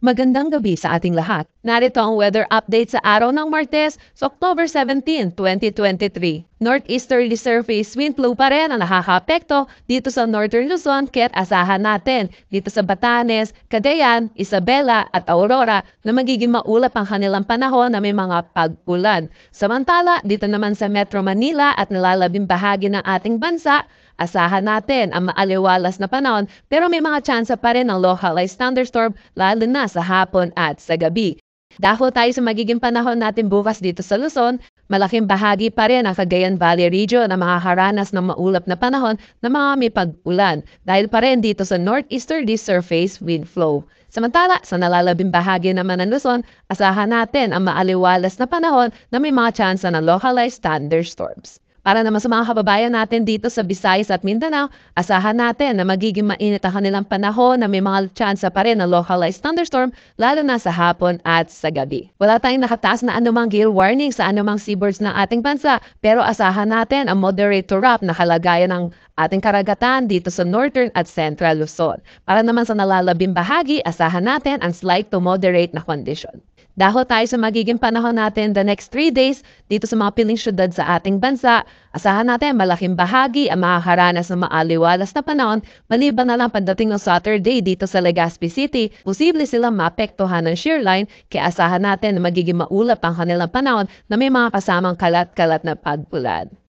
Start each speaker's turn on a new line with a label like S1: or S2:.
S1: Magandang gabi sa ating lahat. Narito ang weather update sa araw ng Martes, sa October 17, 2023. Northeasterly surface wind flow pa rin ang nakakaapekto dito sa Northern Luzon kaya't asahan natin dito sa Batanes, Cagayan, Isabela at Aurora na magiging maulap ang kanilang panahon na may mga pag-ulan. Samantala, dito naman sa Metro Manila at nalalabing bahagi ng ating bansa, asahan natin ang maaliwalas na panahon pero may mga tsansa pa rin ng localized thunderstorm lalo na sa hapon at sa gabi. Dahil tayo sa magiging panahon natin bukas dito sa Luzon, malaking bahagi pa rin ang Cagayan Valley region na makakaranas ng maulap na panahon na mga may pag-ulan dahil pa rin dito sa northeasterly surface wind flow. Samantala, sa nalalabing bahagi naman ng Luzon, asahan natin ang maaliwalas na panahon na may mga tsansa ng localized thunderstorms. Para naman sa mga kababayan natin dito sa Visayas at Mindanao, asahan natin na magiging mainit ang kanilang panahon na may mga tsansa pa rin ng localized thunderstorm lalo na sa hapon at sa gabi. Wala tayong nakataas na anumang gale warning sa anumang seaboards ng ating bansa pero asahan natin ang moderate to rough na kalagayan ng ating karagatan dito sa Northern at Central Luzon. Para naman sa nalalabing bahagi, asahan natin ang slight to moderate na condition. Dahil tayo sa magiging panahon natin the next 3 days dito sa mga piling syudad sa ating bansa, asahan natin malaking bahagi ang makakaranas ng maaliwalas na panahon maliban na lang pagdating ng Saturday dito sa Legazpi City, posible silang maapektuhan ng shear line kaya asahan natin na magiging maulap ang kanilang panahon na may mga kasamang kalat-kalat na pag-ulan.